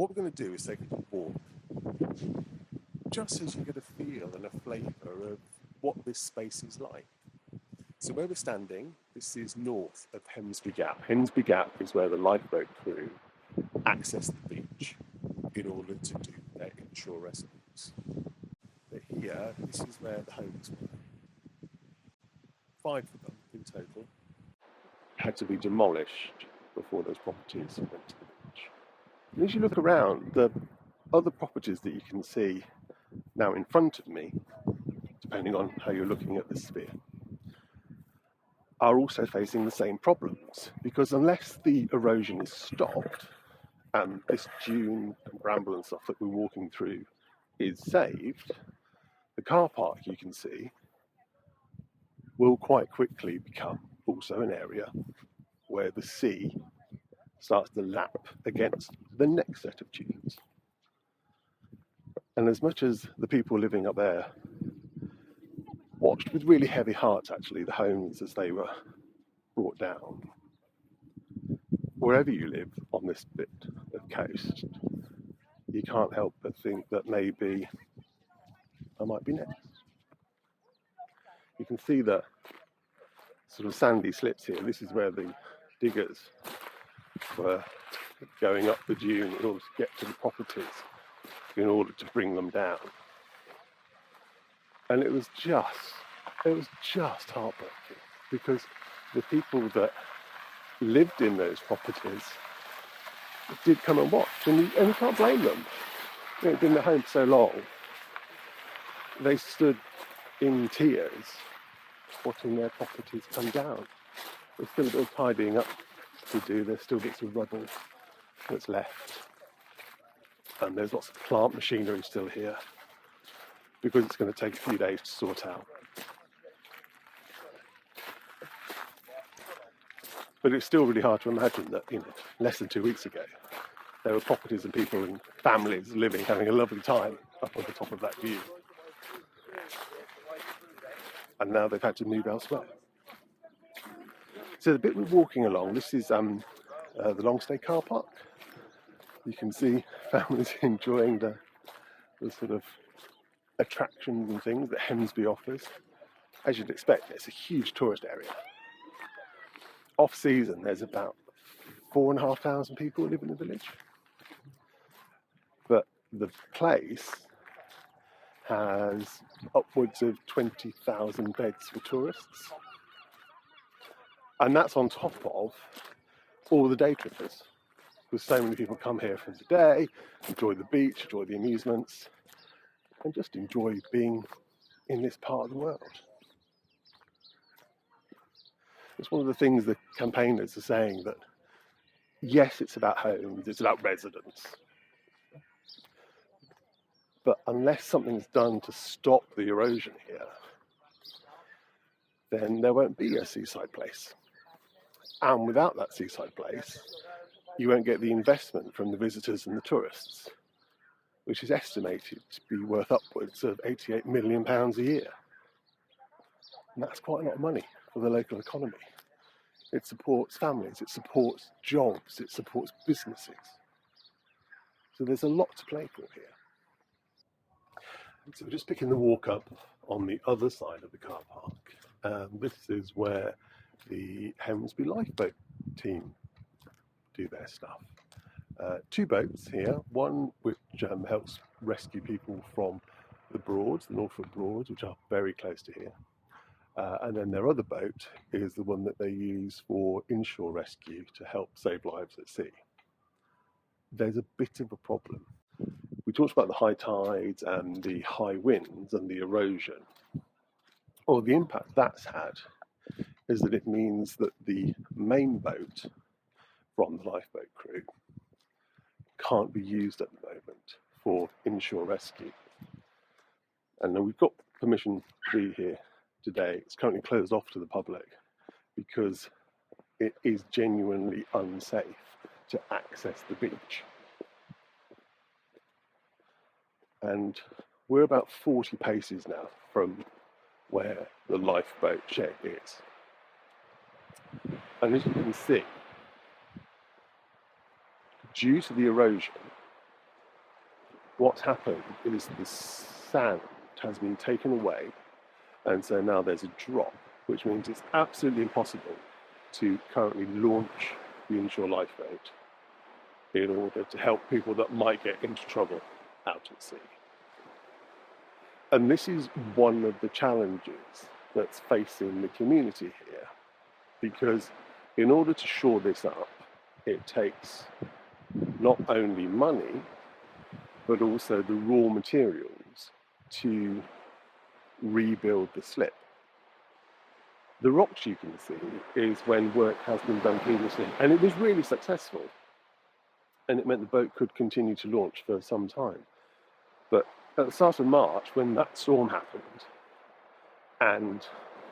what we're going to do is take a walk, just so you get a feel and a flavour of what this space is like. So where we're standing, this is north of Hemsby Gap. Hemsby Gap is where the lifeboat crew access the beach in order to do their inshore rescues. But here, this is where the homes were. 5 of them in total had to be demolished before those properties went to the beach. And as you look around, the other properties that you can see now in front of me, depending on how you're looking at the sphere, are also facing the same problems, because unless the erosion is stopped and this dune and bramble and stuff that we're walking through is saved, the car park you can see will quite quickly become also an area where the sea starts to lap against the next set of dunes. And as much as the people living up there watched with really heavy hearts, actually, the homes as they were brought down, wherever you live on this bit of coast, you can't help but think that maybe I might be next. You can see the sort of sandy slips here. This is where the diggers were going up the dune in order to get to the properties, in order to bring them down. And it was just heartbreaking, because the people that lived in those properties did come and watch, and you can't blame them. They'd been at home for so long. They stood in tears watching their properties come down. There's still a bit of tidying up to do. There's still bits of rubble that's left, and there's lots of plant machinery still here, because it's going to take a few days to sort out. But it's still really hard to imagine that, less than 2 weeks ago, there were properties and people and families living, having a lovely time up on the top of that view. And now they've had to move elsewhere. So the bit we're walking along, this is the long stay car park. You can see families enjoying the sort of attractions and things that Hemsby offers. As you'd expect, it's a huge tourist area. Off season, there's about 4,500 people live in the village. But the place has upwards of 20,000 beds for tourists. And that's on top of all the day trippers, because so many people come here for the day, enjoy the beach, enjoy the amusements, and just enjoy being in this part of the world. It's one of the things the campaigners are saying, that yes, it's about homes, it's about residents, but unless something's done to stop the erosion here, then there won't be a seaside place. And without that seaside place, you won't get the investment from the visitors and the tourists, which is estimated to be worth upwards of £88 million a year. And that's quite a lot of money for the local economy. It supports families, it supports jobs, it supports businesses. So there's a lot to play for here. So we're just picking the walk up on the other side of the car park. This is where the Hemsby lifeboat team do their stuff. 2 boats here, one which helps rescue people from the Broads, the Norfolk Broads, which are very close to here. And then their other boat is the one that they use for inshore rescue to help save lives at sea. There's a bit of a problem. We talked about the high tides and the high winds and the erosion. Well, the impact that's had is that it means that the main boat from the lifeboat crew can't be used at the moment for inshore rescue. And we've got permission to be here today. It's currently closed off to the public because it is genuinely unsafe to access the beach. And we're about 40 paces now from where the lifeboat shed is. And as you can see, due to the erosion, what's happened is the sand has been taken away, and so now there's a drop, which means it's absolutely impossible to currently launch the inshore lifeboat in order to help people that might get into trouble out at sea. And this is one of the challenges that's facing the community here, because in order to shore this up, it takes not only money, but also the raw materials to rebuild the slip. The rocks you can see is when work has been done previously, and it was really successful, and it meant the boat could continue to launch for some time. But at the start of March, when that storm happened and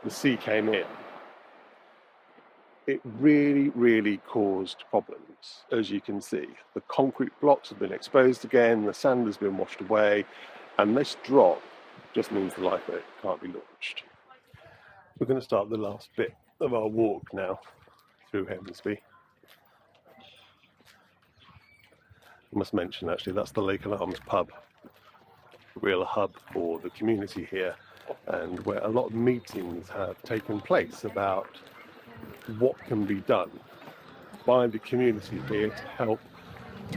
the sea came in, it really caused problems. As you can see, the concrete blocks have been exposed again, the sand has been washed away, and this drop just means the lifeboat can't be launched. We're going to start the last bit of our walk now through Hemsby. I must mention, actually, that's the Lake Alarms pub, a real hub for the community here, and where a lot of meetings have taken place about what can be done by the community here to help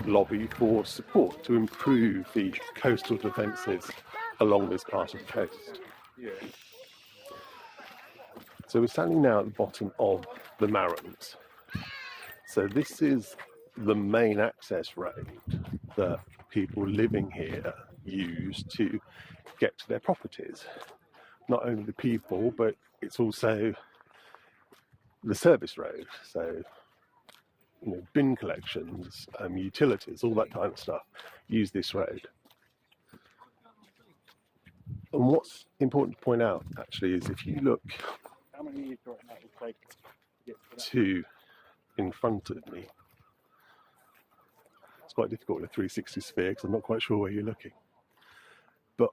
lobby for support to improve the coastal defences along this part of the coast. So we're standing now at the bottom of the Marrams. So this is the main access road that people living here use to get to their properties. Not only the people, but it's also the service road. So, bin collections, utilities, all that kind of stuff use this road. And what's important to point out, actually, is if you look to in front of me, it's quite difficult with a 360 sphere because I'm not quite sure where you're looking. But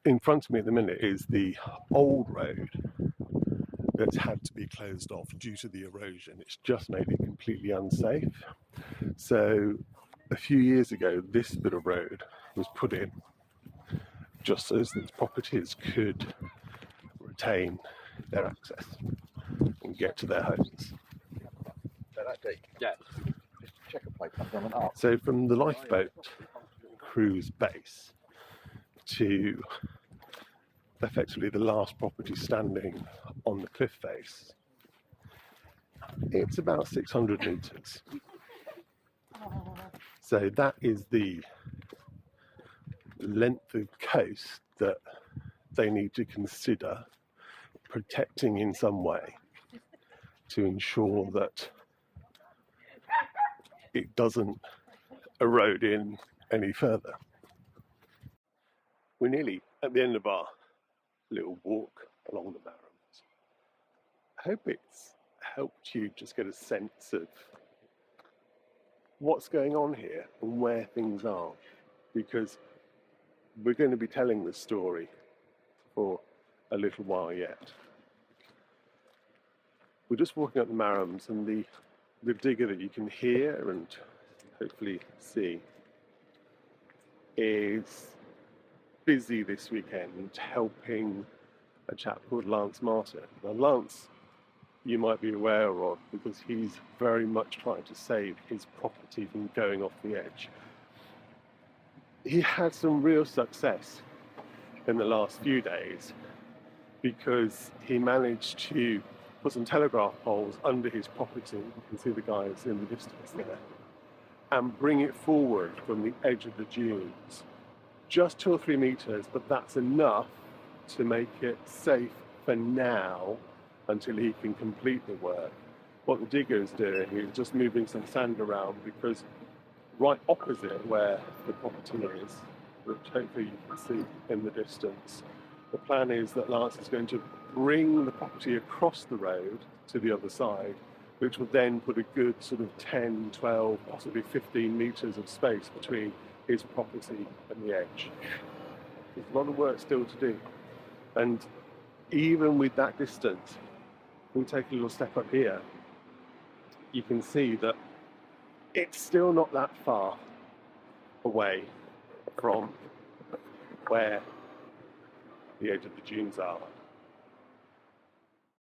in front of me at the minute is the old road that's had to be closed off due to the erosion. It's just made it completely unsafe. So a few years ago, this bit of road was put in just so that properties could retain their access and get to their homes. Yeah. So from the lifeboat cruise base to effectively the last property standing on the cliff face, it's about 600 metres. So that is the length of coast that they need to consider protecting in some way to ensure that it doesn't erode in any further. We're nearly at the end of our little walk along the Marrams. I hope it's helped you just get a sense of what's going on here and where things are, because we're going to be telling this story for a little while yet. We're just walking up the Marrams, and the digger that you can hear and hopefully see is busy this weekend helping a chap called Martin. Now Lance, you might be aware of, because he's very much trying to save his property from going off the edge. He had some real success in the last few days because he managed to put some telegraph poles under his property. You can see the guys in the distance there, and bring it forward from the edge of the dunes, just 2 or 3 meters, but that's enough to make it safe for now until he can complete the work. What the digger is doing is just moving some sand around, because right opposite where the property is, which hopefully you can see in the distance, the plan is that Lance is going to bring the property across the road to the other side, which will then put a good sort of 10, 12, possibly 15 meters of space between his property and the edge. There's a lot of work still to do. And even with that distance, we take a little step up here, you can see that it's still not that far away from where the edge of the dunes are.